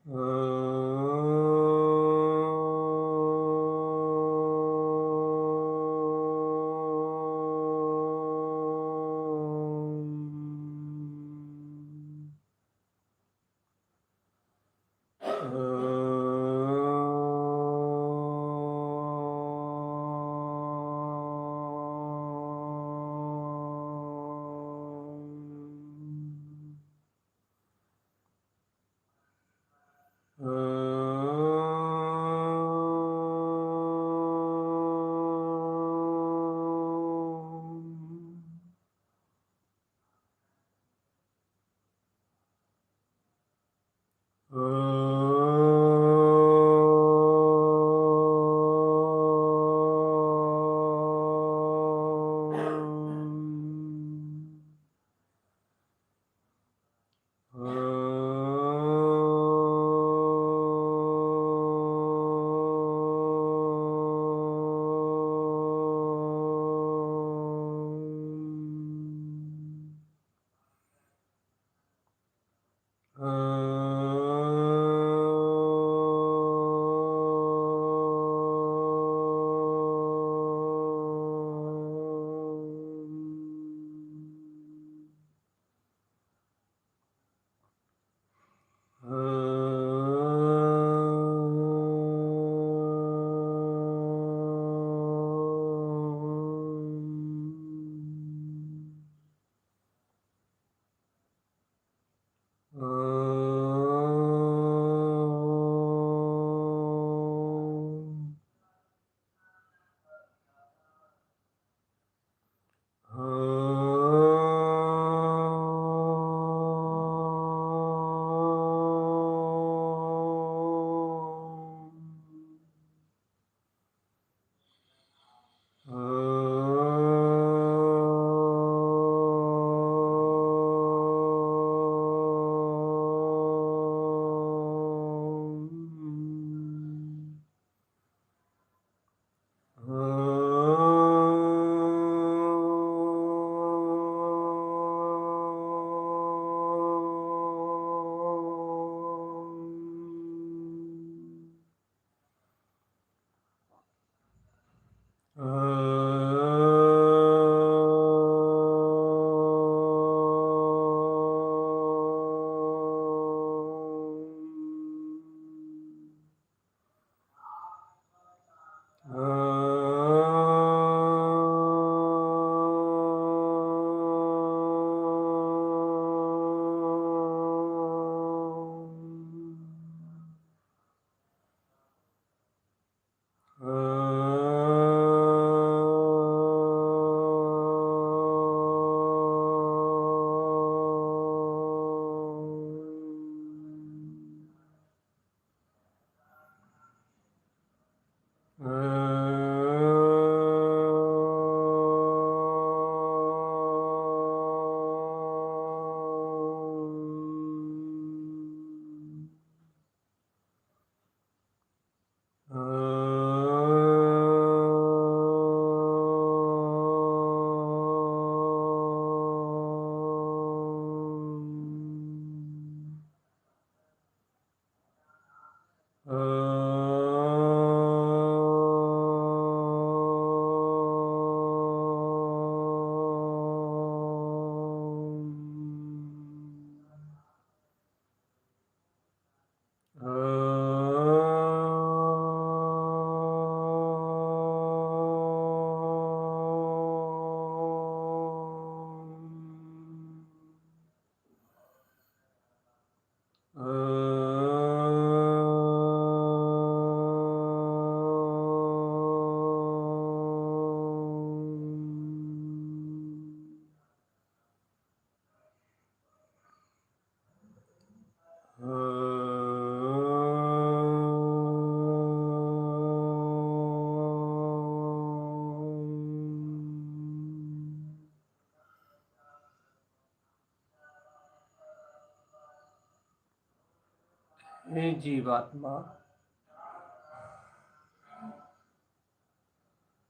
हे जीवात्मा,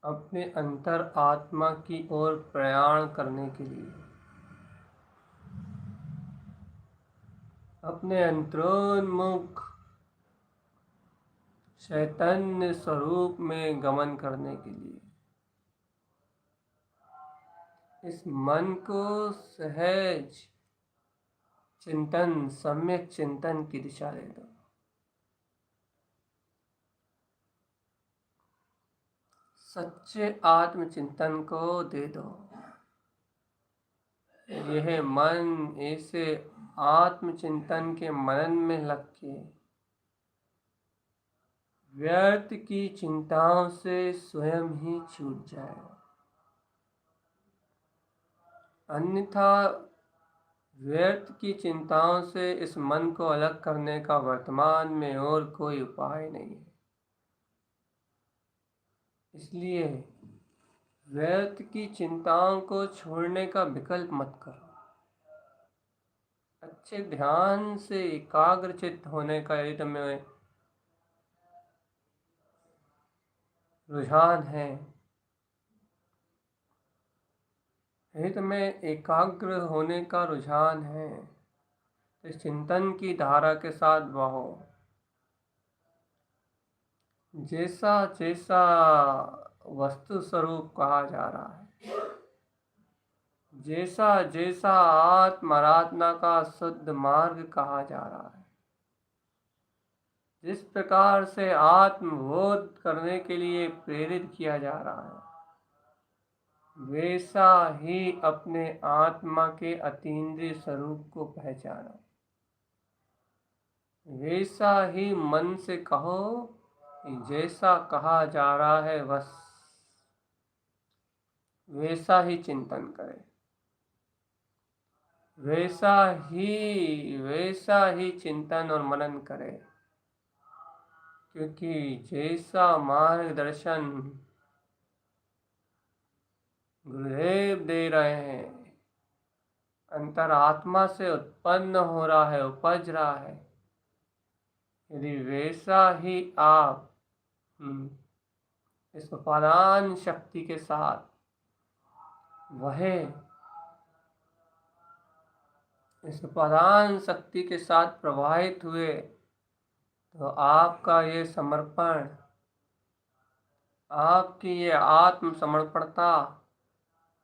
अपने अंतर आत्मा की ओर प्रयाण करने के लिए अपने अंतरोन्मुख चैतन्य स्वरूप में गमन करने के लिए इस मन को सहज चिंतन, सम्यक चिंतन की दिशा दे दो। सच्चे आत्मचिंतन को दे दो। यह मन ऐसे आत्मचिंतन के मनन में लग के व्यर्थ की चिंताओं से स्वयं ही छूट जाएगा। अन्यथा व्यर्थ की चिंताओं से इस मन को अलग करने का वर्तमान में और कोई उपाय नहीं है। इसलिए व्यर्थ की चिंताओं को छोड़ने का विकल्प मत करो। अच्छे ध्यान से एकाग्रचित्त होने का यदि तुम्हें रुझान है, यदि तुम्हें एकाग्र होने का रुझान है, तो इस चिंतन की धारा के साथ बहो। जैसा जैसा वस्तु स्वरूप कहा जा रहा है, जैसा जैसा आत्म आराधना का शुद्ध मार्ग कहा जा रहा है, जिस प्रकार से आत्मबोध करने के लिए प्रेरित किया जा रहा है, वैसा ही अपने आत्मा के अतीन्द्रिय स्वरूप को पहचानो। वैसा ही मन से कहो, जैसा कहा जा रहा है बस वैसा ही चिंतन करें, वैसा ही चिंतन और मनन करें। क्योंकि जैसा मार्गदर्शन गुरुदेव दे रहे हैं, अंतरात्मा से उत्पन्न हो रहा है, उपज रहा है, यदि वैसा ही आप इस उपादान शक्ति के साथ इस उपादान शक्ति के साथ प्रवाहित हुए, तो आपका ये समर्पण, आपकी ये आत्मसमर्पणता,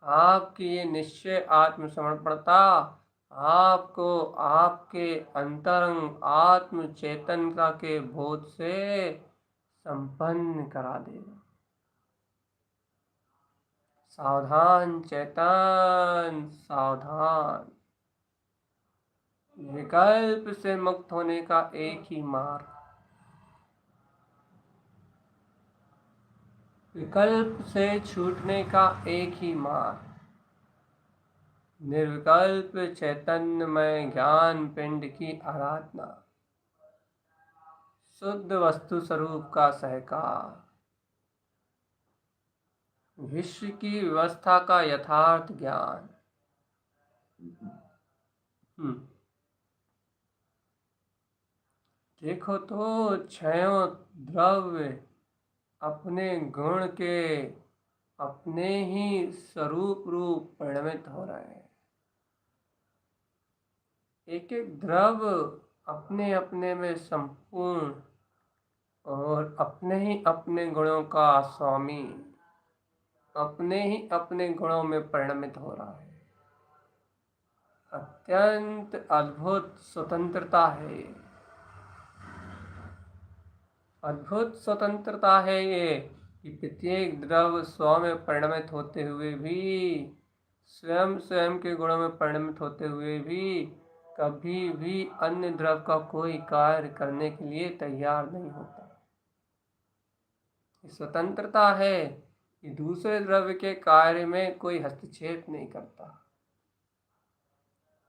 आपकी ये निश्चय आत्मसमर्पणता आपको आपके अंतरंग आत्म चेतनता के बोध से संपन्न करा देगा। सावधान चेतन, सावधान। विकल्प से मुक्त होने का एक ही मार्ग, विकल्प से छूटने का एक ही मार्ग, निर्विकल्प चैतन्यमय ज्ञान पिंड की आराधना, शुद्ध वस्तु स्वरूप का सहकार, विश्व की व्यवस्था का यथार्थ ज्ञान। देखो तो क्षयों द्रव्य अपने गुण के अपने ही स्वरूप रूप परिणमित हो रहे हैं। एक एक द्रव्य अपने अपने में संपूर्ण और अपने ही अपने गुणों का स्वामी, अपने ही अपने गुणों में परिणमित हो रहा है। अत्यंत अद्भुत स्वतंत्रता है, अद्भुत स्वतंत्रता है ये, कि प्रत्येक द्रव्य स्व में परिणमित होते हुए भी, स्वयं स्वयं के गुणों में परिणमित होते हुए भी कभी भी अन्य द्रव्य का कोई कार्य करने के लिए तैयार नहीं होता। स्वतंत्रता है कि दूसरे द्रव्य के कार्य में कोई हस्तक्षेप नहीं करता।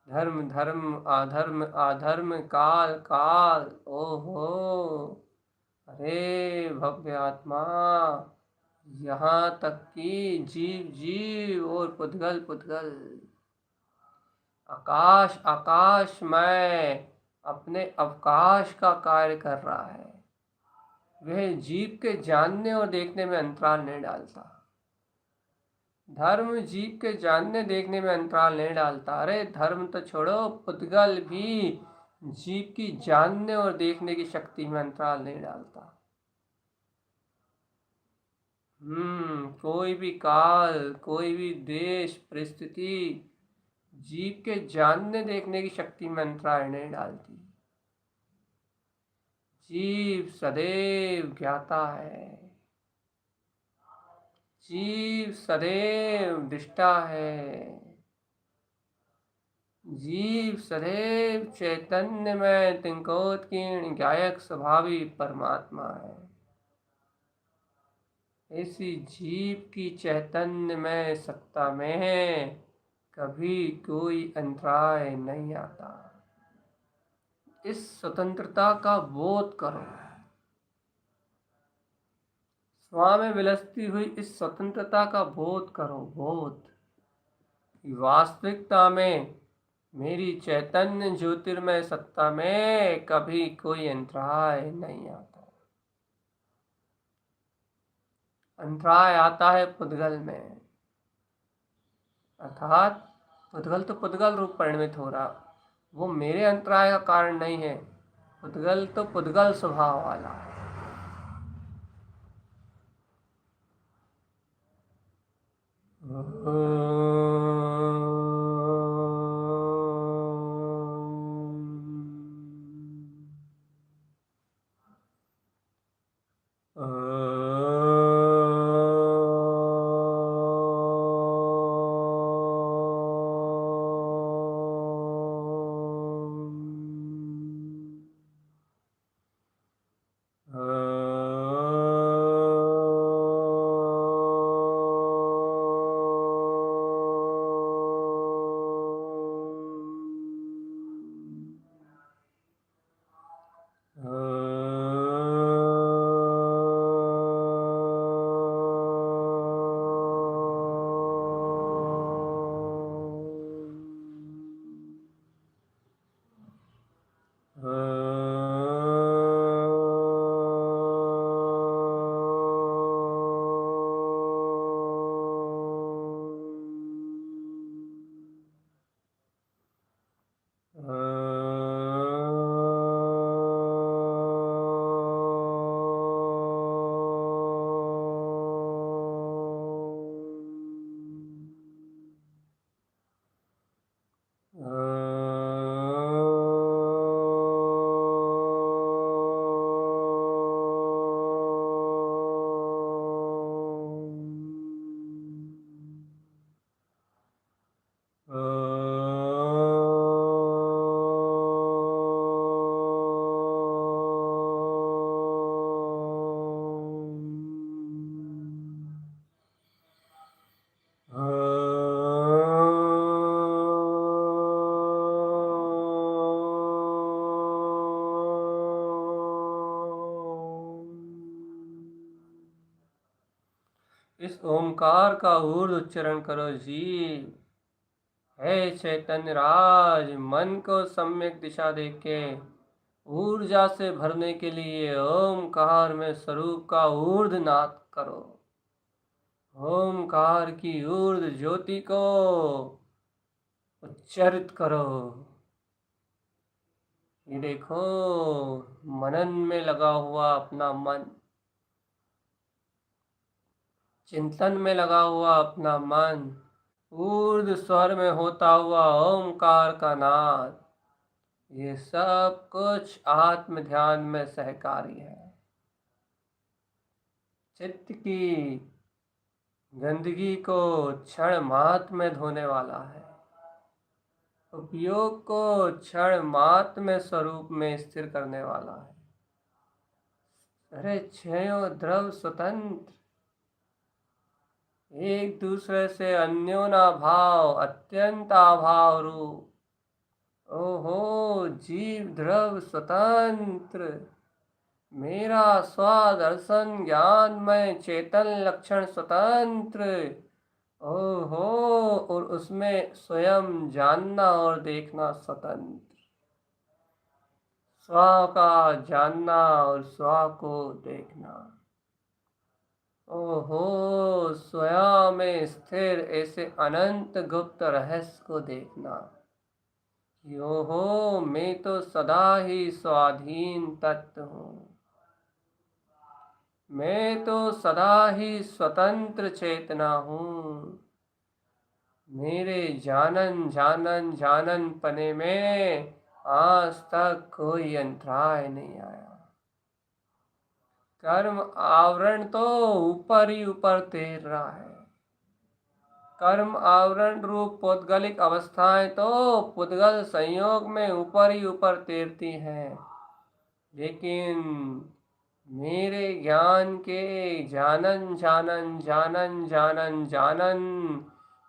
धर्म धर्म, अधर्म अधर्म, काल काल, ओहो, अरे भव्य आत्मा, यहाँ तक कि जीव जीव और पुद्गल पुद्गल, आकाश आकाश में अपने अवकाश का कार्य कर रहा है। वह जीव के जानने और देखने में अंतराल नहीं डालता। धर्म जीव के जानने देखने में अंतराल नहीं डालता। अरे धर्म तो छोड़ो, पुद्गल भी जीव की जानने और देखने की शक्ति में अंतराल नहीं डालता। कोई भी काल, कोई भी देश परिस्थिति जीव के जानने देखने की शक्ति में अंतराय नहीं डालती। जीव सदैव ज्ञाता है, जीव सदैव दृष्टा है, जीव सदैव चैतन्य में तिंकोत्कीर्ण गायक स्वभावी परमात्मा है। ऐसी जीव की चैतन्य में सत्ता में कभी कोई अंतराय नहीं आता। इस स्वतंत्रता का बोध करो। स्वामी विलसती हुई इस स्वतंत्रता का बोध करो। बोध वास्तविकता में मेरी चैतन्य ज्योतिर्मय सत्ता में कभी कोई अंतराय नहीं आता। अंतराय आता है पुद्गल में, अर्थात पुद्गल तो पुद्गल रूप परिणमित हो रहा, वो मेरे अंतराय का कारण नहीं है। पुद्गल तो पुद्गल स्वभाव वाला है। इस ओमकार का ऊर्ध उच्चारण करो जीव। हे चैतन्य राज, मन को सम्यक दिशा देके ऊर्जा से भरने के लिए ओमकार में स्वरूप का ऊर्ध नाद करो। ओमकार की ऊर्ध ज्योति को उच्चरित करो। ये देखो, मनन में लगा हुआ अपना मन, चिंतन में लगा हुआ अपना मन, ऊर्ध स्वर में होता हुआ ओमकार का नाद, ये सब कुछ आत्म ध्यान में सहकारी है। चित्त की गंदगी को क्षण मात्र में धोने वाला है, उपयोग को क्षण मात्र में स्वरूप में स्थिर करने वाला है। अरे क्षयो द्रव स्वतंत्र, एक दूसरे से अन्योना भाव, अत्यंत अभाव रूप। ओहो, जीव द्रव स्वतंत्र, मेरा स्वदर्शन ज्ञानमय चेतन लक्षण स्वतंत्र। ओहो, और उसमें स्वयं जानना और देखना स्वतंत्र। स्व का जानना और स्व को देखना। ओहो, स्वयं में स्थिर ऐसे अनंत गुप्त रहस्य को देखना। ओहो, मैं तो सदा ही स्वाधीन तत्व हूँ। मैं तो सदा ही स्वतंत्र चेतना हूँ। मेरे जानन जानन जानन पने में आज तक कोई अंतराय नहीं आया। कर्म आवरण तो ऊपर ही ऊपर तैर रहा है। कर्म आवरण रूप पौद्गलिक अवस्थाएं तो पुद्गल संयोग में ऊपर ही ऊपर तैरती हैं, लेकिन मेरे ज्ञान के जानन जानन जानन जानन जानन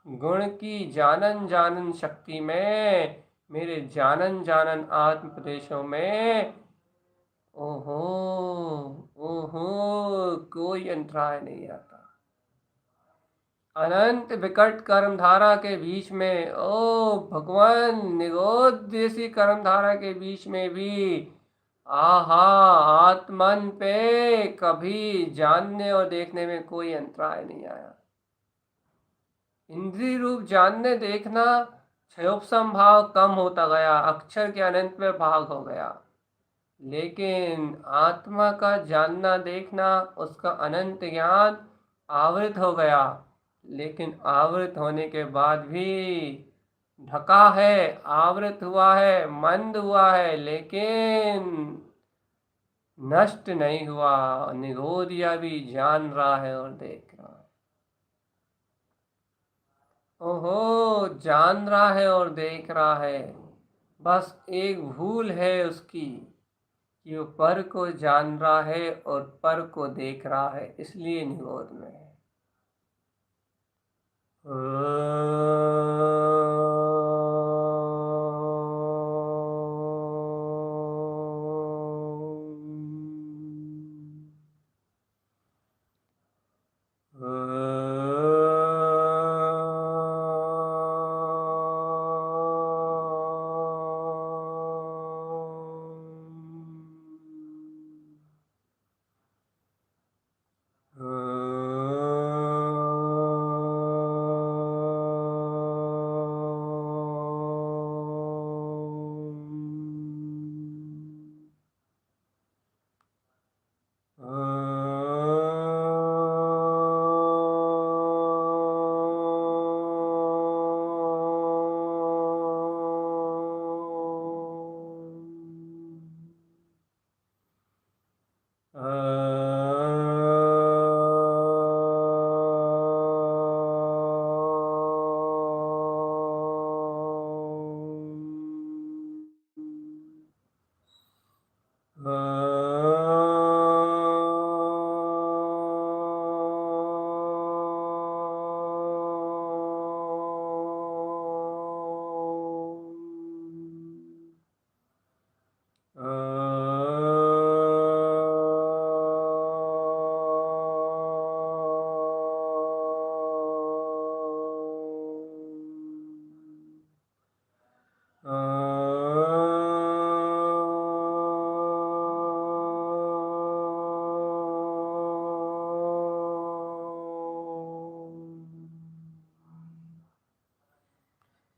गुण की जानन जानन शक्ति में, मेरे जानन जानन आत्म प्रदेशों में ओहो ओहो कोई अंतराय नहीं आता। अनंत विकट कर्मधारा के बीच में, ओ भगवान, निगोद जैसी कर्मधारा के बीच में भी आहा आत्मन पे कभी जानने और देखने में कोई अंतराय नहीं आया। इंद्रिय रूप जानने देखना क्षयोपम भाव कम होता गया, अक्षर के अनंत में भाग हो गया। लेकिन आत्मा का जानना देखना, उसका अनंत ज्ञान आवृत हो गया, लेकिन आवृत होने के बाद भी ढका है, आवृत हुआ है, मंद हुआ है, लेकिन नष्ट नहीं हुआ। निगोदिया भी जान रहा है और देख रहा है। ओहो, जान रहा है और देख रहा है। बस एक भूल है उसकी कि वो पर को जान रहा है और पर को देख रहा है, इसलिए निगोद में है।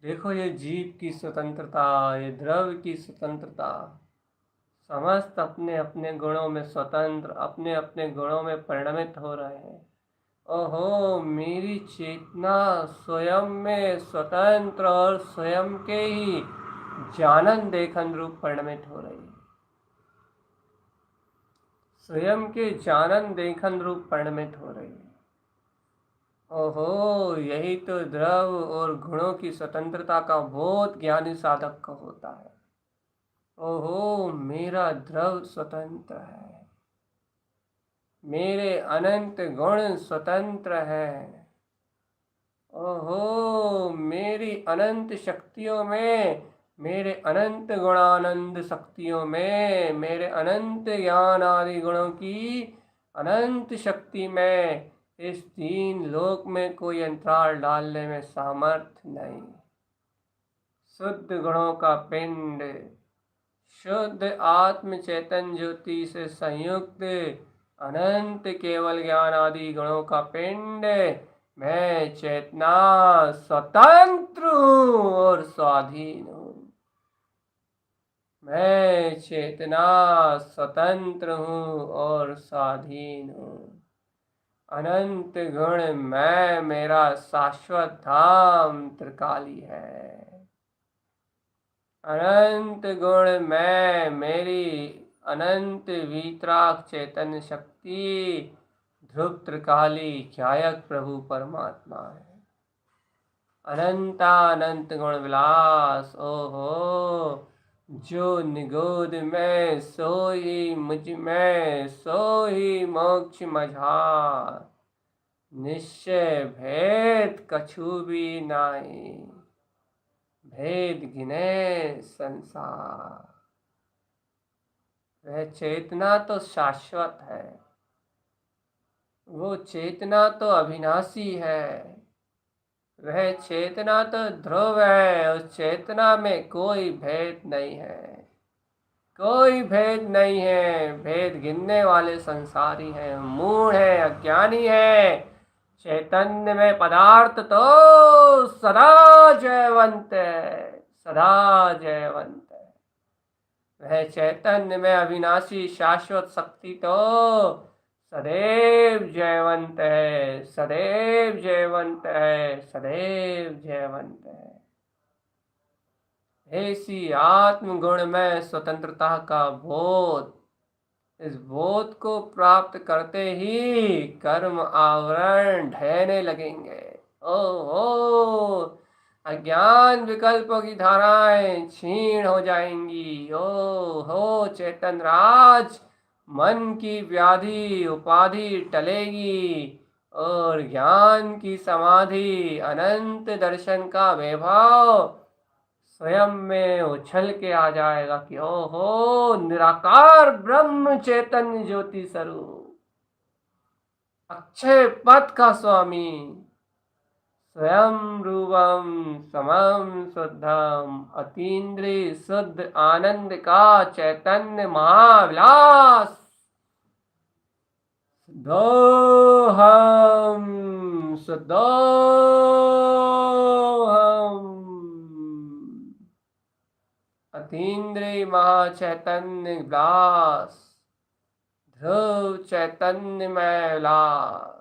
देखो, ये जीव की स्वतंत्रता, ये द्रव्य की स्वतंत्रता, समस्त अपने अपने गुणों में स्वतंत्र, अपने अपने गुणों में परिणमित हो रहे हैं। ओहो, मेरी चेतना स्वयं में स्वतंत्र और स्वयं के ही जानन देखन रूप परिणमित हो रही है। स्वयं के जानन देखन रूप परिणमित हो रही है। ओहो, यही तो द्रव और गुणों की स्वतंत्रता का बोध ज्ञानी साधक का होता है। ओहो, मेरा द्रव स्वतंत्र है, मेरे अनंत गुण स्वतंत्र है। ओहो, मेरी अनंत शक्तियों में, मेरे अनंत गुणानंद शक्तियों में, मेरे अनंत ज्ञान आदि गुणों की अनंत शक्ति में इस तीन लोक में कोई अंतराल डालने में सामर्थ्य नहीं। शुद्ध गुणों का पिंड, शुद्ध आत्म चैतन्य ज्योति से संयुक्त अनंत केवल ज्ञान आदि गुणों का पिंड, मैं चेतना स्वतंत्र हूँ और स्वाधीन हूँ। मैं चेतना स्वतंत्र हूँ और स्वाधीन हूँ। अनंत गुण मैं, मेरा शाश्वत धाम त्रिकाली है। अनंत गुण मैं, मेरी अनंत वीतराग चैतन्य शक्ति ध्रुव त्रिकाली ख्यायक प्रभु परमात्मा है। अनंतानंत गुण विलास ओहो, जो निगोद में सोई मुझ में, सोई मोक्ष मझार। निश्चय भेद कछु भी नाई, भेद गिने संसार। वह चेतना तो शाश्वत है, वो चेतना तो अविनाशी है, वह चेतना तो ध्रुव है। उस चेतना में कोई भेद नहीं है, कोई भेद नहीं है। भेद गिनने वाले संसारी हैं, मूढ़ है, अज्ञानी है। चैतन्य में पदार्थ तो सदा जयवंत है, सदा जयवंत है। वह चैतन्य में अविनाशी शाश्वत शक्ति तो सदैव जयवंत है, सदैव जयवंत है, सदैव जयवंत है। ऐसी आत्मगुण में स्वतंत्रता का बोध, इस बोध को प्राप्त करते ही कर्म आवरण ढहने लगेंगे। ओ अज्ञान विकल्पों की धाराएं क्षीण हो जाएंगी। ओ हो चेतन राज, मन की व्याधि उपाधि टलेगी और ज्ञान की समाधि अनंत दर्शन का वैभव स्वयं में उछल के आ जाएगा कि ओहो निराकार ब्रह्म चैतन्य ज्योति स्वरूप, अक्षय पथ का स्वामी, स्वयं रूपम समम शुद्धम अतीन्द्रिय शुद्ध आनंद का चैतन्य महाविलास। दोहम सुदोहम अतीन्द्रिय महाचैतन्य विलास, ध्रुव चैतन्यमय विलास।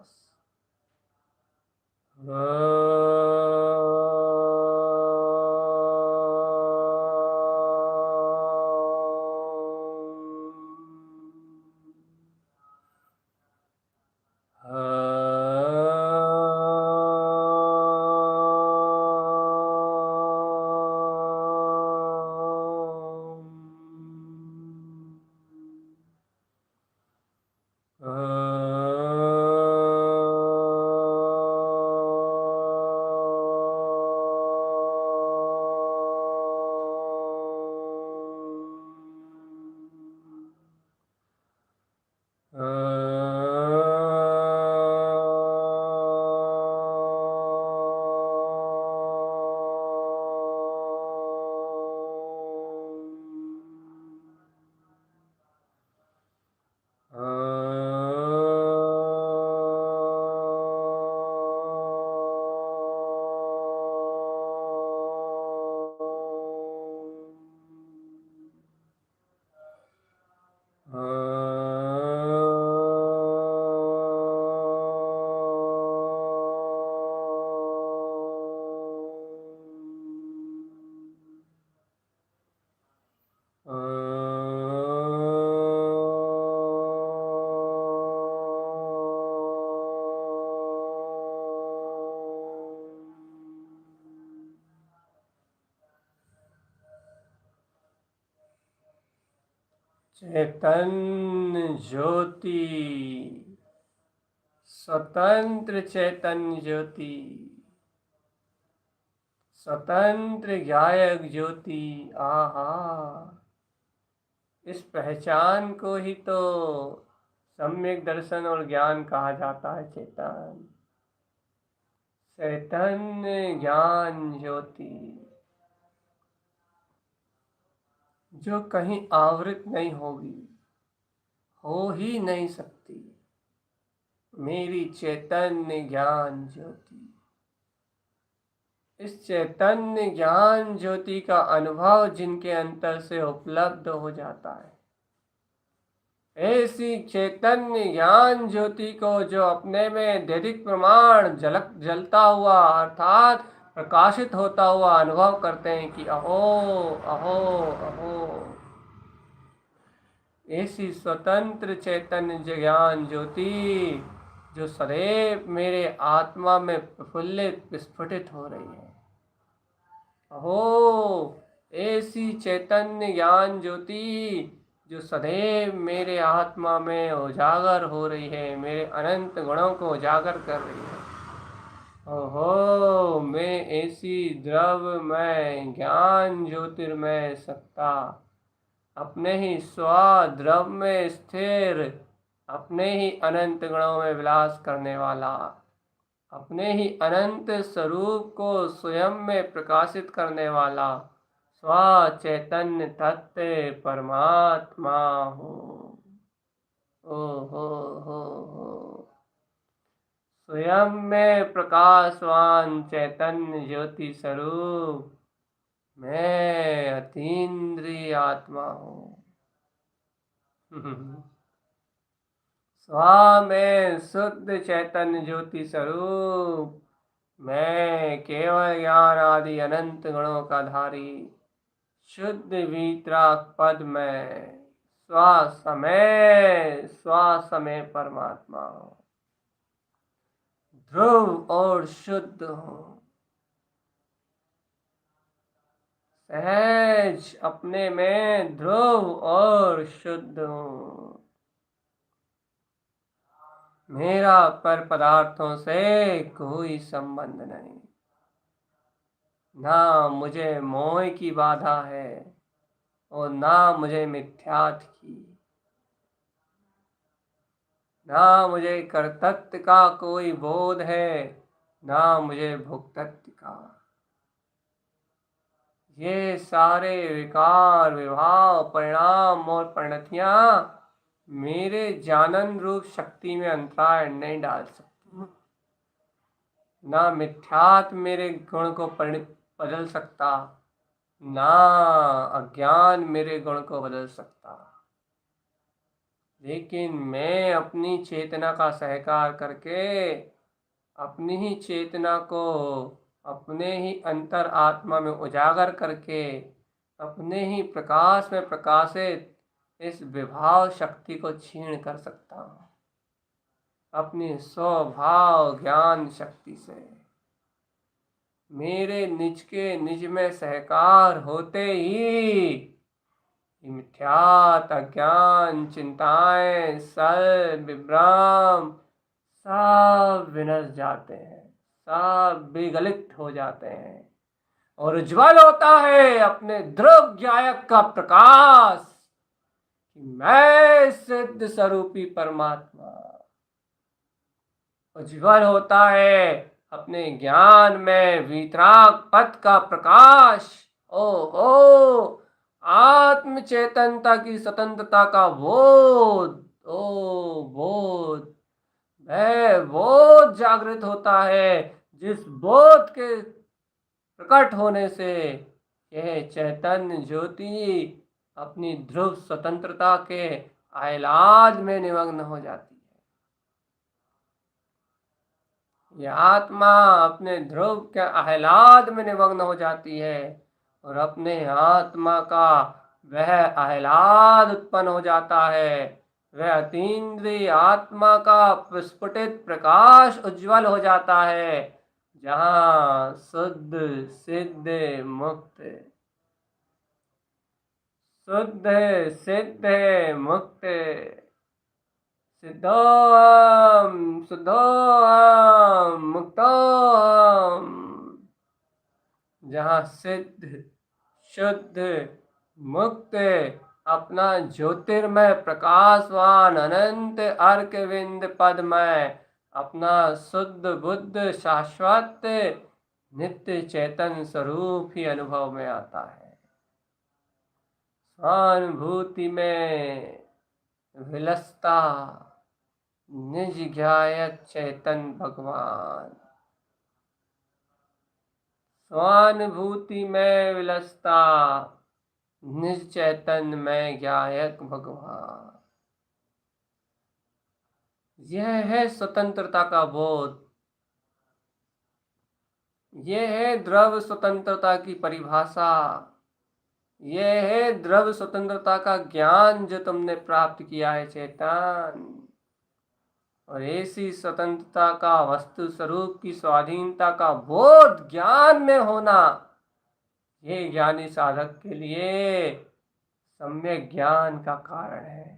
चैतन्य ज्योति, स्वतंत्र चैतन्य ज्योति, स्वतंत्र गायक ज्योति। आहा, इस पहचान को ही तो सम्यक दर्शन और ज्ञान कहा जाता है। चैतन्य, चैतन्य ज्ञान ज्योति, जो कहीं आवृत नहीं होगी, हो ही नहीं सकती। मेरी चैतन्य ज्ञान ज्योति, इस चैतन्य ज्ञान ज्योति का अनुभव जिनके अंतर से उपलब्ध हो जाता है, ऐसी चैतन्य ज्ञान ज्योति को जो अपने में दैहिक प्रमाण जलता हुआ अर्थात प्रकाशित होता हुआ अनुभव करते हैं कि अहो अहो अहो, ऐसी स्वतंत्र चैतन्य ज्ञान ज्योति जो सदैव मेरे आत्मा में प्रफुल्लित विस्फुटित हो रही है, अहो ऐसी चैतन्य ज्ञान ज्योति जो सदैव मेरे आत्मा में उजागर हो रही है, मेरे अनंत गुणों को उजागर कर रही है। ओहो, मैं ऐसी द्रव्यमय ज्ञान ज्योतिर्मय सत्ता, अपने ही स्वद्रव में स्थिर, अपने ही अनंत गुणों में विलास करने वाला, अपने ही अनंत स्वरूप को स्वयं में प्रकाशित करने वाला स्व चैतन्य तत्व परमात्मा हूँ। ओ हो, स्वयं में प्रकाशवान चैतन्य ज्योति स्वरूप मैं अतीन्द्रिय आत्मा हूँ। स्व में शुद्ध चैतन्य ज्योति स्वरूप मैं केवल ज्ञान आदि अनंत गुणों का धारी शुद्ध वीतराग पद में स्वसमय परमात्मा हूँ, ध्रुव और शुद्ध हूँ, सहज अपने में ध्रुव और शुद्ध हूँ। मेरा पर पदार्थों से कोई संबंध नहीं, ना मुझे मोह की बाधा है और ना मुझे मिथ्यात्व की, ना मुझे कर्तृत्व का कोई बोध है, ना मुझे भोक्तृत्व का। ये सारे विकार विभाव परिणाम और परिणतियां मेरे जानन रूप शक्ति में अंतराय नहीं डाल सकती, ना मिथ्यात्व मेरे गुण को बदल सकता, ना अज्ञान मेरे गुण को बदल सकता। लेकिन मैं अपनी चेतना का सहकार करके अपनी ही चेतना को अपने ही अंतर आत्मा में उजागर करके अपने ही प्रकाश में प्रकाशित इस विभाव शक्ति को क्षीण कर सकता हूँ अपनी स्वभाव ज्ञान शक्ति से। मेरे निज के निज में सहकार होते ही मिथ्यात अज्ञान चिंताएं सल विभ्रम सब विनश जाते हैं, सब विगलित हो जाते हैं और उज्ज्वल होता है अपने ध्रुव ज्ञायक का प्रकाश कि मैं सिद्ध स्वरूपी परमात्मा। उज्ज्वल होता है अपने ज्ञान में वीतराग पथ का प्रकाश। ओ आत्म चेतनता की स्वतंत्रता का बोध, ओ बोध, वह बोध जागृत होता है जिस बोध के प्रकट होने से यह चैतन्य ज्योति अपनी ध्रुव स्वतंत्रता के आह्लाद में निमग्न हो जाती है। यह आत्मा अपने ध्रुव के आह्लाद में निमग्न हो जाती है और अपने आत्मा का वह आह्लाद उत्पन्न हो जाता है, वह अतीन्द्रिय आत्मा का प्रस्फुटित प्रकाश उज्जवल हो जाता है जहाँ शुद्ध सिद्ध मुक्त, शुद्ध सिद्ध मुक्त, सिद्धोहम शुद्धोहम मुक्तोहम, जहाँ सिद्ध शुद्ध मुक्त अपना ज्योतिर्मय प्रकाशवान अनंत अर्कविंद पदमय अपना शुद्ध बुद्ध शाश्वत नित्य चैतन्य स्वरूप ही अनुभव में आता है। स्वानुभूति में विलसता निज ज्ञायक चैतन्य भगवान स्वानुभूति में विलसता, निज चैतन्य में ज्ञायक भगवान। यह है स्वतंत्रता का बोध। यह है द्रव्य स्वतंत्रता की परिभाषा। यह है द्रव्य स्वतंत्रता का ज्ञान जो तुमने प्राप्त किया है चेतन। और ऐसी स्वतंत्रता का वस्तु स्वरूप की स्वाधीनता का बोध ज्ञान में होना, ये ज्ञानी साधक के लिए सम्यक ज्ञान का कारण है।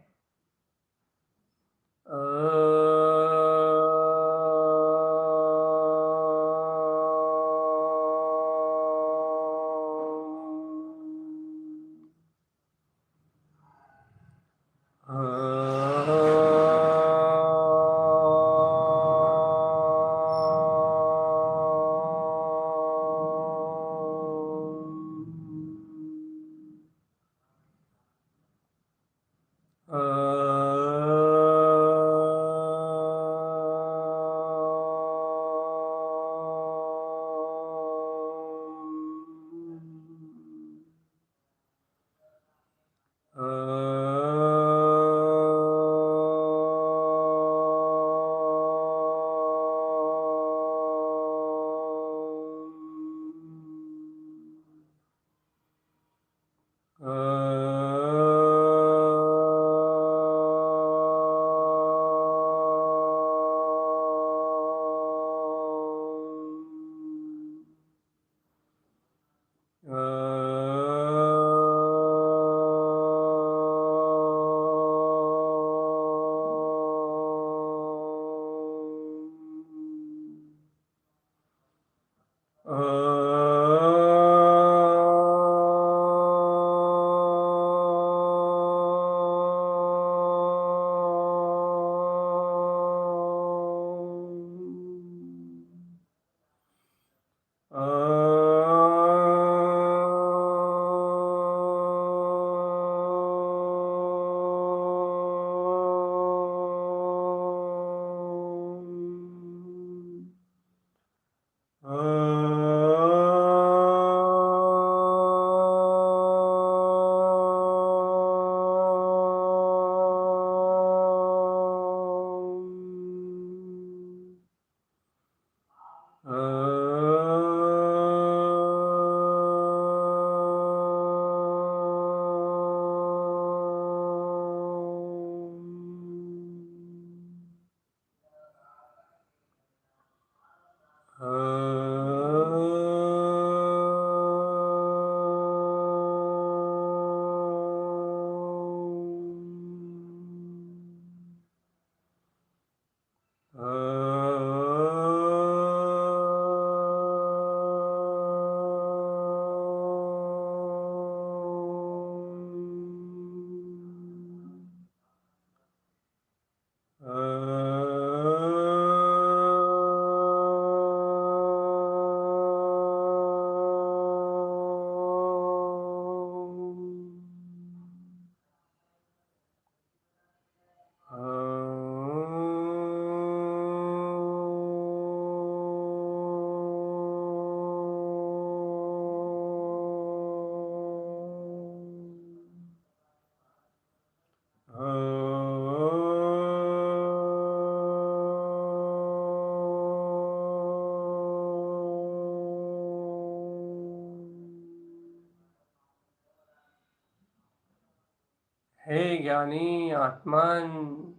हे ज्ञानी आत्मन,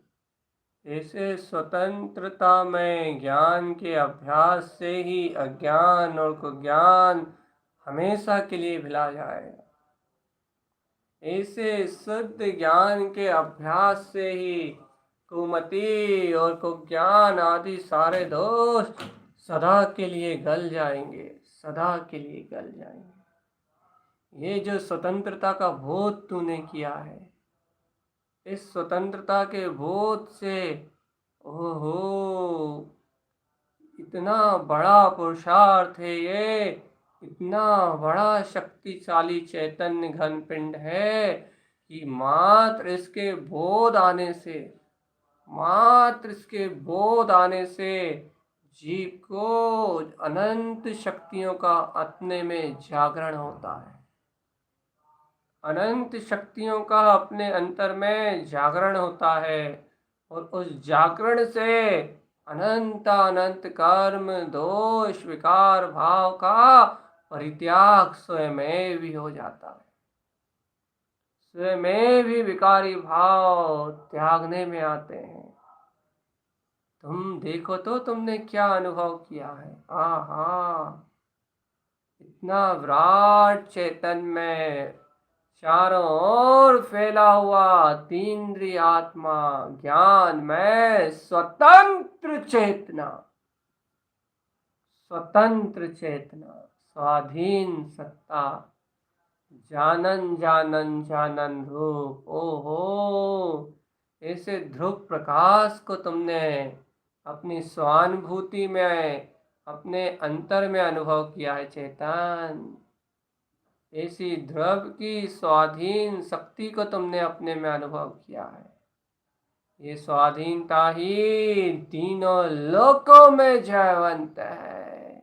ऐसे स्वतंत्रता में ज्ञान के अभ्यास से ही अज्ञान और कुज्ञान हमेशा के लिए भुला जाएगा। ऐसे शुद्ध ज्ञान के अभ्यास से ही कुमति और कुज्ञान आदि सारे दोष सदा के लिए गल जाएंगे, सदा के लिए गल जाएंगे। ये जो स्वतंत्रता का बोध तूने किया है, इस स्वतंत्रता के बोध से ओहो इतना बड़ा पुरुषार्थ है, ये इतना बड़ा शक्तिशाली चैतन्य घन पिंड है कि मात्र इसके बोध आने से जीव को अनंत शक्तियों का अपने में जागरण होता है। अनंत शक्तियों का अपने अंतर में जागरण होता है और उस जागरण से अनंत अनंत कर्म दोष विकार भाव का परित्याग स्वयं भी हो जाता है। स्वयं भी विकारी भाव त्यागने में आते हैं। तुम देखो तो तुमने क्या अनुभव किया है। आहा, इतना विराट चेतन में चारों ओर फैला हुआ तीन्द्रिय आत्मा ज्ञान में स्वतंत्र चेतना, स्वतंत्र चेतना, स्वाधीन सत्ता, जानन जानन जानन रूप। ओहो, ऐसे ध्रुव प्रकाश को तुमने अपनी स्वानुभूति में अपने अंतर में अनुभव किया है चेतन। ऐसी ध्रुव की स्वाधीन शक्ति को तुमने अपने में अनुभव किया है। ये स्वाधीनता ही तीनों लोकों में जयवंत है।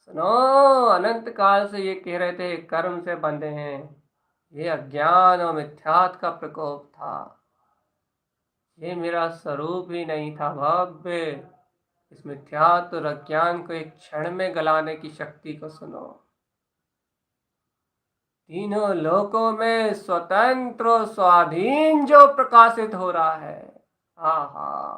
सुनो, अनंत काल से ये कह रहे थे कर्म से बंधे हैं। ये अज्ञान और मिथ्यात्व का प्रकोप था। ये मेरा स्वरूप ही नहीं था भव्य। इस मिथ्यात्व और अज्ञान को एक क्षण में गलाने की शक्ति को सुनो। तीनों लोकों में स्वतंत्र और स्वाधीन जो प्रकाशित हो रहा है। आहा,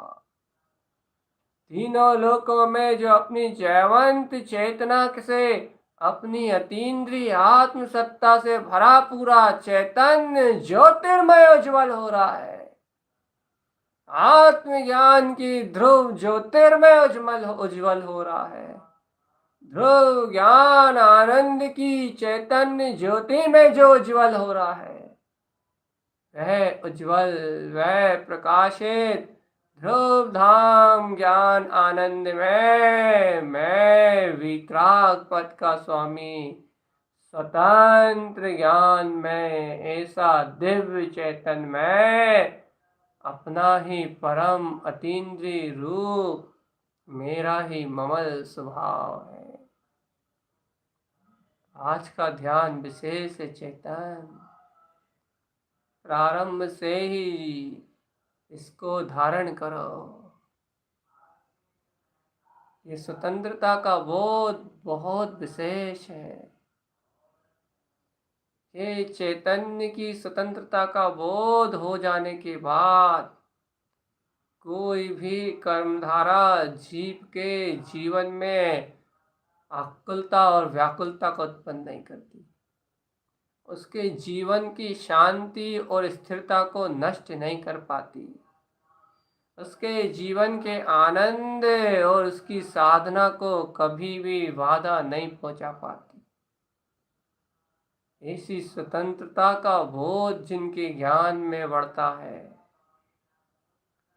तीनों लोकों में जो अपनी जयवंत चेतना से अपनी अतीन्द्रिय आत्म सत्ता से भरा पूरा चैतन्य ज्योतिर्मय उज्जवल हो रहा है। आत्मज्ञान की ध्रुव ज्योतिर्मय उज्जवल हो रहा है। ध्रुव ज्ञान आनंद की चैतन्य ज्योति में जो उज्जवल हो रहा है, वह उज्जवल, वह प्रकाशित ध्रुव धाम ज्ञान आनंद में मैं वितराग पद का स्वामी स्वतंत्र ज्ञान में ऐसा दिव्य चैतन में अपना ही परम अतीन्द्रिय रूप मेरा ही ममल स्वभाव है। आज का ध्यान विशेष है चेतन। प्रारंभ से ही इसको धारण करो। ये स्वतंत्रता का बोध बहुत विशेष है। ये चैतन्य की स्वतंत्रता का बोध हो जाने के बाद कोई भी कर्मधारा जीव के जीवन में आकुलता और व्याकुलता को उत्पन्न नहीं करती। उसके जीवन की शांति और स्थिरता को नष्ट नहीं कर पाती। उसके जीवन के आनंद और उसकी साधना को कभी भी बाधा नहीं पहुंचा पाती। ऐसी स्वतंत्रता का बोध जिनके ज्ञान में बढ़ता है,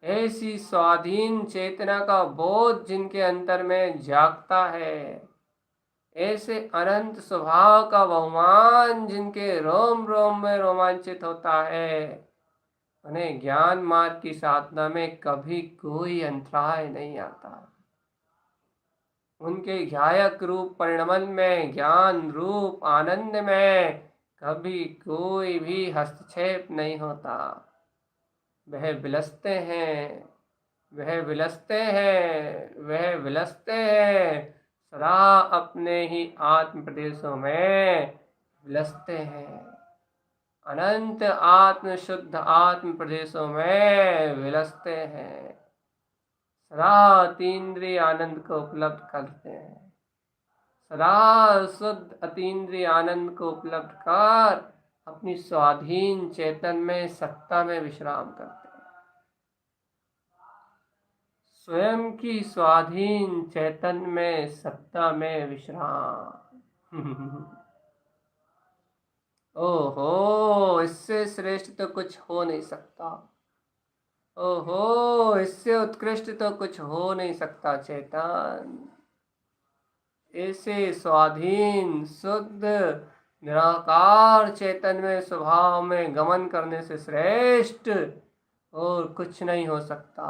ऐसी स्वाधीन चेतना का बोध जिनके अंतर में जागता है, ऐसे अनंत स्वभाव का बहुमान जिनके रोम रोम में रोमांचित होता है, उन्हें ज्ञान मार्ग की साधना में कभी कोई अंतराय नहीं आता। उनके ध्यायक रूप परिणमन में, ज्ञान रूप आनंद में कभी कोई भी हस्तक्षेप नहीं होता। वह विलसते हैं, वह विलसते हैं, वह विलसते हैं, सदा अपने ही आत्म प्रदेशों में विलसते हैं। अनंत आत्म शुद्ध आत्म प्रदेशों में विलसते हैं। सदा अतीन्द्रिय आनंद को उपलब्ध करते हैं। सदा शुद्ध अतीन्द्रिय आनंद को उपलब्ध कर अपनी स्वाधीन चेतन में सत्ता में विश्राम करते हैं। स्वयं की स्वाधीन चेतन में सत्ता में विश्राम। ओहो, इससे श्रेष्ठ तो कुछ हो नहीं सकता। ओहो, इससे उत्कृष्ट तो कुछ हो नहीं सकता चेतन। ऐसे स्वाधीन शुद्ध निराकार चेतन में स्वभाव में गमन करने से श्रेष्ठ और कुछ नहीं हो सकता।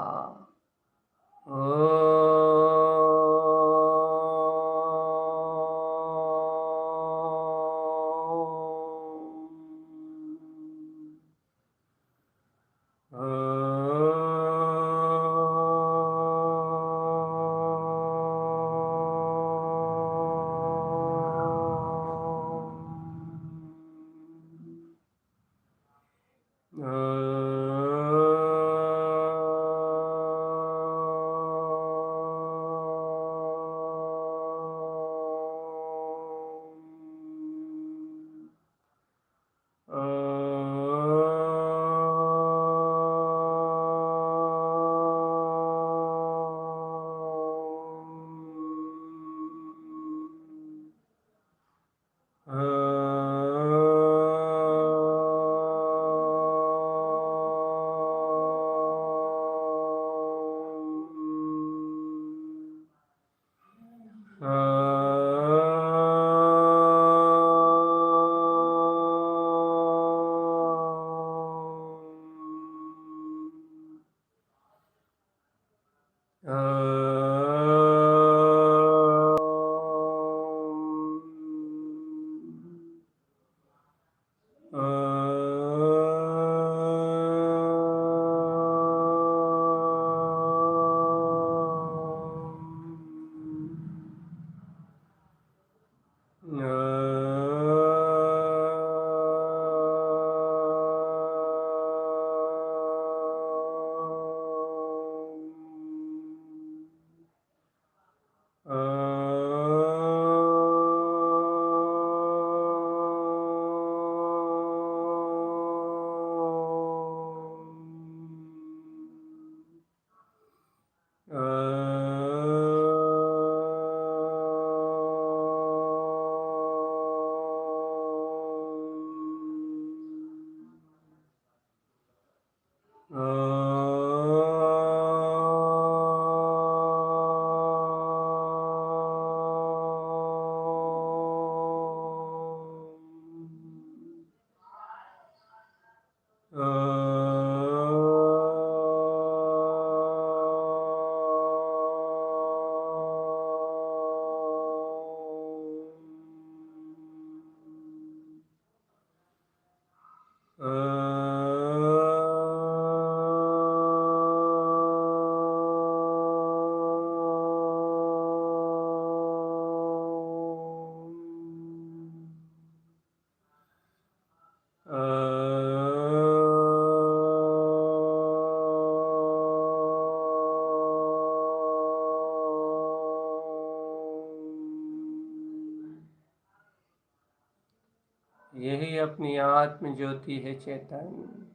यही अपनी आत्म ज्योति है चेतन,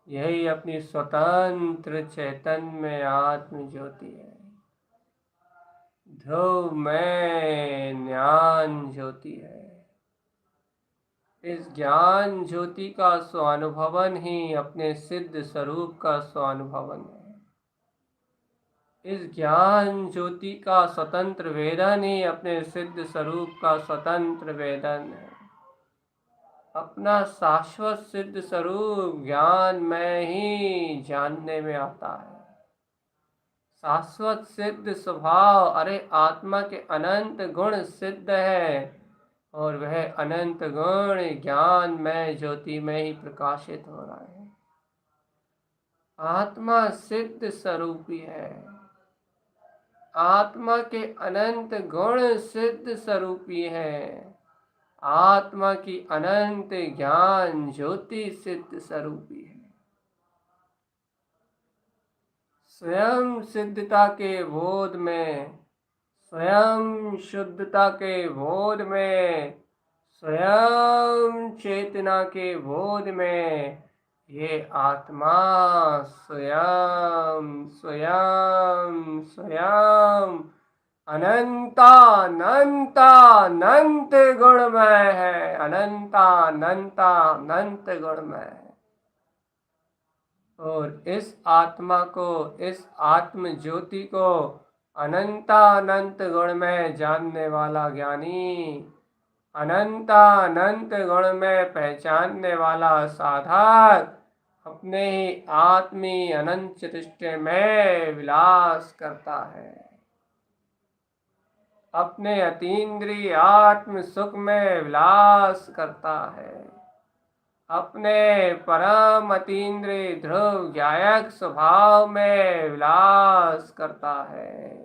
यही अपनी स्वतंत्र चैतन्य आत्म ज्योति है। ध्रुव में ज्ञान ज्योति है। इस ज्ञान ज्योति का स्वानुभवन ही अपने सिद्ध स्वरूप का स्वानुभवन है। इस ज्ञान ज्योति का स्वतंत्र वेदन ही अपने सिद्ध स्वरूप का स्वतंत्र वेदन है। अपना शाश्वत सिद्ध स्वरूप ज्ञान में ही जानने में आता है। शाश्वत सिद्ध स्वभाव, अरे आत्मा के अनंत गुण सिद्ध है और वह अनंत गुण ज्ञान में ज्योति में ही प्रकाशित हो रहा है। आत्मा सिद्ध स्वरूपी है। आत्मा के अनंत गुण सिद्ध स्वरूपी है। आत्मा की अनंत ज्ञान ज्योति सिद्ध स्वरूपी है। स्वयं सिद्धता के बोध में, स्वयं शुद्धता के बोध में, स्वयं चेतना के बोध में ये आत्मा स्वयं स्वयं स्वयं अनंत गुणमय है। अनंत गुणमय है। और इस आत्मा को, इस आत्म ज्योति को अनंत गुण में जानने वाला ज्ञानी, अनंत गुण में पहचानने वाला साधक अपने ही आत्मी अनंत चतुष्टय में विलास करता है, अपने अतीन्द्रिय आत्म सुख में विलास करता है, अपने परम अतीन्द्रिय ध्रुव ज्ञायक स्वभाव में विलास करता है।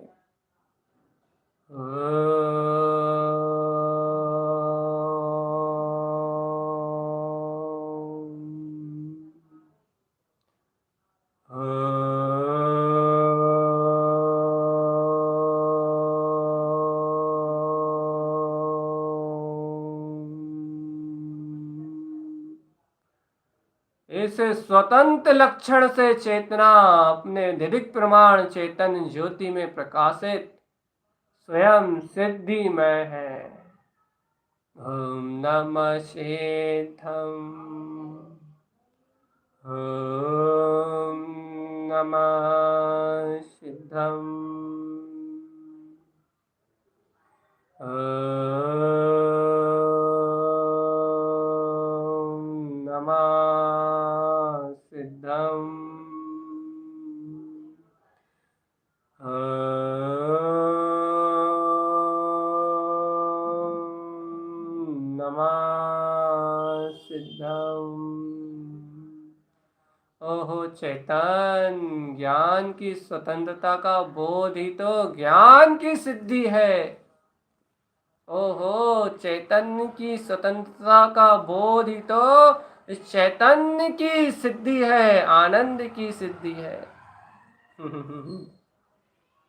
इस स्वतंत्र लक्षण से चेतना अपने निधिक प्रमाण चेतन ज्योति में प्रकाशित स्वयं सिद्धिमय है। ओम नमः सिद्धम, ओम नमः सिद्धम, ओम नमः सिद्धम, नमः सिद्धम। ओहो चैतन, ज्ञान की स्वतंत्रता का बोध ही तो ज्ञान की सिद्धि है। ओहो चैतन्य की स्वतंत्रता का बोध ही तो इस चैतन्य की सिद्धि है, आनंद की सिद्धि है।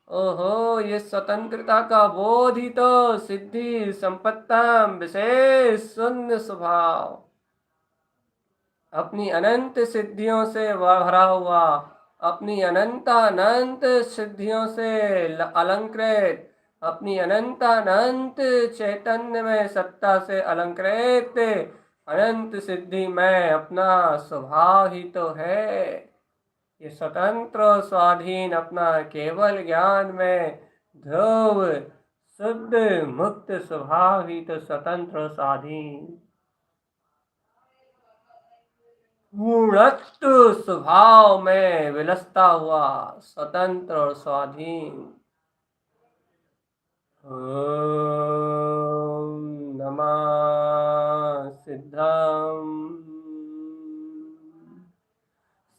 ओहो ये स्वतंत्रता का बोध ही तो सिद्धि संपत्तम विशेष शून्य स्वभाव, अपनी अनंत सिद्धियों से भरा हुआ, अपनी अनंत सिद्धियों से अलंकृत, अपनी अनंत चैतन्य में सत्ता से अलंकृत अनंत सिद्धि में अपना स्वभाव ही तो है। ये स्वतंत्र स्वाधीन अपना केवल ज्ञान में ध्रुव शुद्ध मुक्त स्वभाव ही तो स्वतंत्र स्वाधीन पूर्णत्व स्वभाव में विलसता हुआ स्वतंत्र और स्वाधीन। ओम नमः सिद्धम,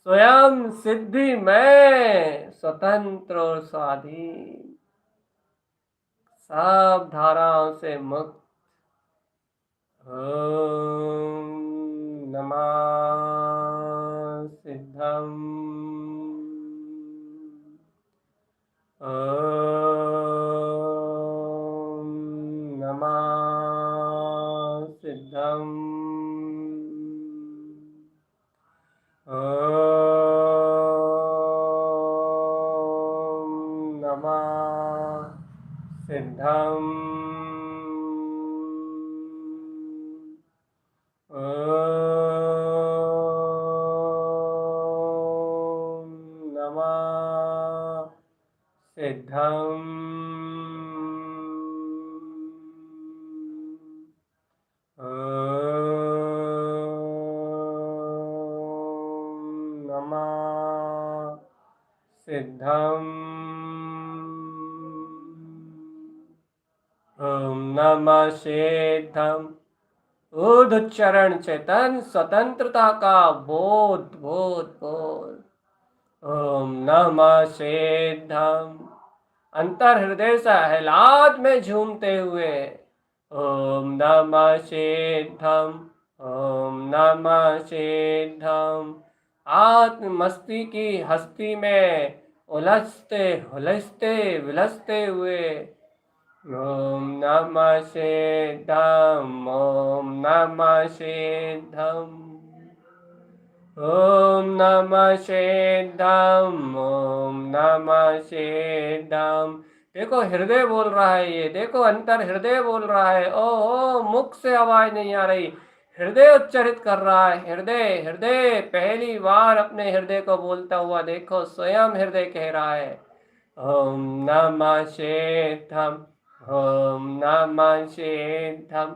स्वयं सिद्धि में स्वतंत्र और स्वाधीन, सब धाराओं से मुक्त। ओम नमः सिद्धम, ओम नमः सिद्धम, ओम नमः सिद्धम, ओम नमः सिद्धम, ओम नमः सिद्धम, ओम नमः सिद्धम। उच्चारण चेतन स्वतंत्रता का बोध बोध बोध। ओम नमः सिद्धम, अंतर हृदय से आह्लाद में झूमते हुए। ओम नमः सिद्धम, ओम नमः सिद्धम, आत्म मस्ती की हस्ती में उलझते हुलझते विलसते हुए। ओम नमः सिद्धम, ओम नमः सिद्धम, ओम नमः सिद्धम, ओम नमः सिद्धम। देखो हृदय बोल रहा है, ये देखो अंतर हृदय बोल रहा है। ओ मुख से आवाज नहीं आ रही, हृदय उच्चारित कर रहा है। हृदय हृदय पहली बार अपने हृदय को बोलता हुआ देखो, स्वयं हृदय कह रहा है। ओम नमः सिद्धम, ओम नमः सिद्धम,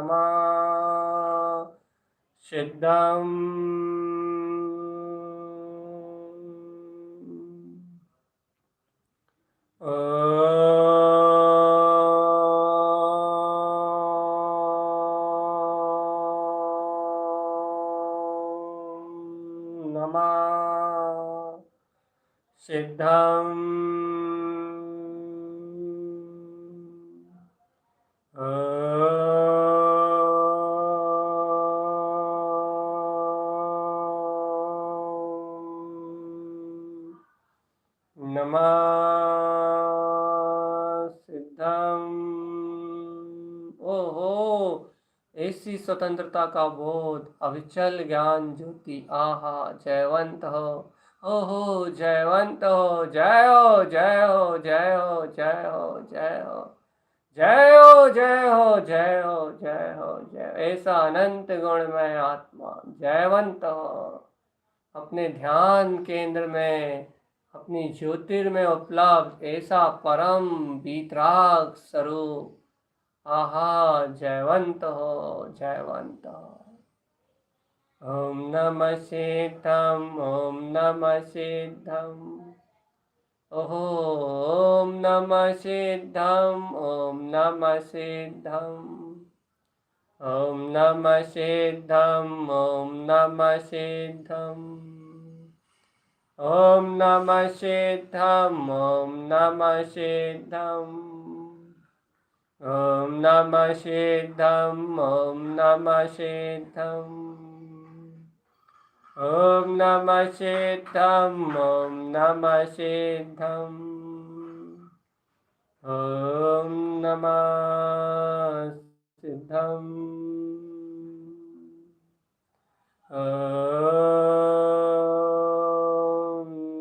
नमः सिद्धम् नमः सिद्धम् नमः सिद्धम्। ओहो, ऐसी स्वतंत्रता का बोध, अविचल ज्ञान ज्योति, आहा जयवंत हो। ओहो जयवंत हो, जय हो जय हो जय हो जय हो जय हो जय हो जय हो जय हो जय हो जय। ऐसा अनंत गुणमय आत्मा जयवंत हो, अपने ध्यान केंद्र में अपनी ज्योतिर्मय उपलब्ध ऐसा परम वीतराग स्वरूप, आहा जयवंत हो जयवंत हो। ओम नमः सिद्धम ओम नमः सिद्धम। ओहो ओम नमः सिद्धम ओम नमः सिद्धम। ओम नमः सिद्धम ओम नमः सिद्धम। ओम नमः सिद्धम ओम नमः सिद्धम। ओम नमः सिद्धम ओम नमः सिद्धम। ओम नमः सिद्धम ओम नमः सिद्धम। ओम नमः सिद्धम। ओम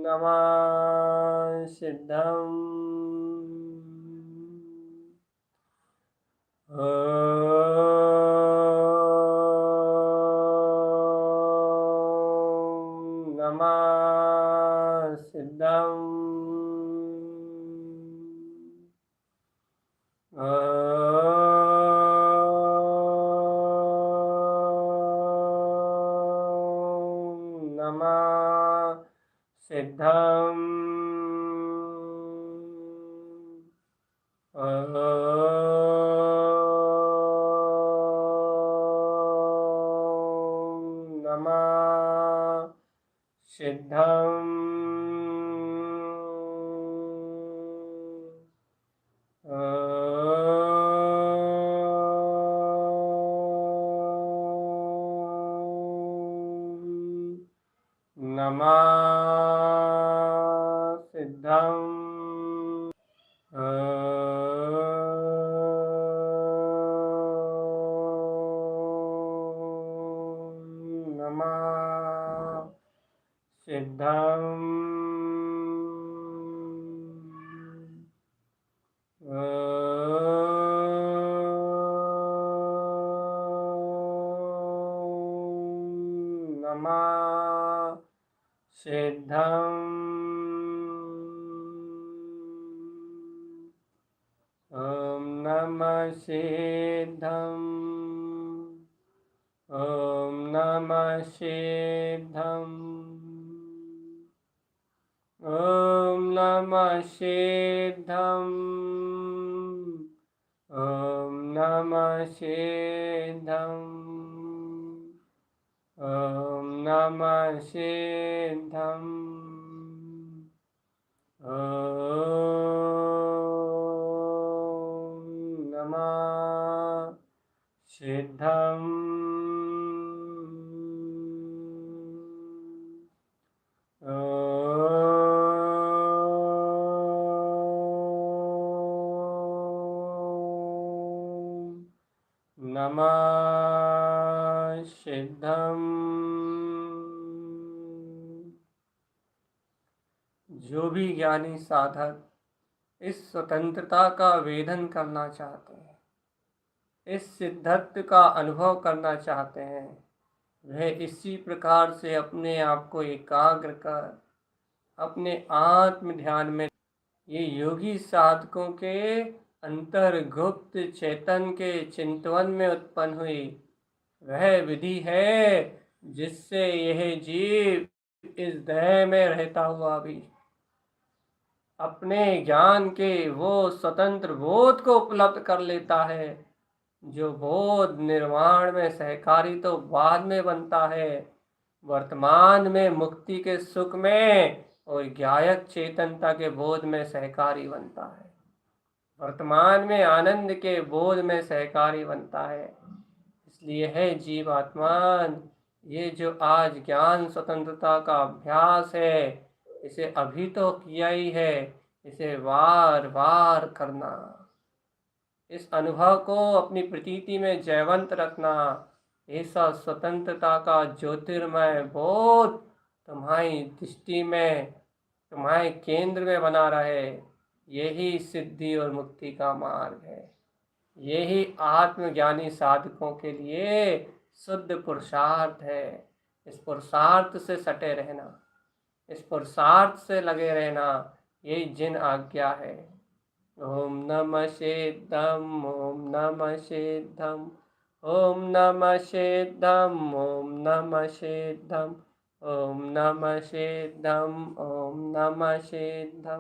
नमः सिद्धम। ओम नमः सिद्धम। ओम नमः सिद्धम। ओम नमः सिद्धम। नमः सिद्धम। नमः सिद्धम। नमः सिद्धम। ओम नमः सिद्धम। ओम नमः सिद्धम। ओम नमः सिद्धम। ओम नमः सिद्धम। ओम नमः सिद्धम। ओम नमः सिद्धम। ओम नमः सिद्धम। जो भी ज्ञानी साधक इस स्वतंत्रता का वेदन करना चाहते हैं, इस सिद्धत्व का अनुभव करना चाहते हैं, वह इसी प्रकार से अपने आप को एकाग्र कर अपने आत्म ध्यान में, ये योगी साधकों के अंतर्गुप्त चेतन के चिंतवन में उत्पन्न हुई वह विधि है जिससे यह जीव इस देह में रहता हुआ भी अपने ज्ञान के वो स्वतंत्र बोध को उपलब्ध कर लेता है, जो बोध निर्वाण में सहकारी तो बाद में बनता है, वर्तमान में मुक्ति के सुख में और ज्ञायक चेतनता के बोध में सहकारी बनता है, वर्तमान में आनंद के बोध में सहकारी बनता है। इसलिए है जीवात्मान, ये जो आज ज्ञान स्वतंत्रता का अभ्यास है, इसे अभी तो किया ही है, इसे बार बार करना, इस अनुभव को अपनी प्रतीति में जयवंत रखना। ऐसा स्वतंत्रता का ज्योतिर्मय बोध तुम्हारी दृष्टि में, तुम्हारे केंद्र में बना रहे, यही सिद्धि और मुक्ति का मार्ग है। यही आत्मज्ञानी साधकों के लिए शुद्ध पुरुषार्थ है। इस पुरुषार्थ से सटे रहना, इस पुरुषार्थ से लगे रहना, यही जिन आज्ञा है। ओम नमः सिद्धम, ओम नमः सिद्धम, ओम नमः सिद्धम, ओम नमः सिद्धम, ओम नमः सिद्धम, ओम नमः सिद्धम।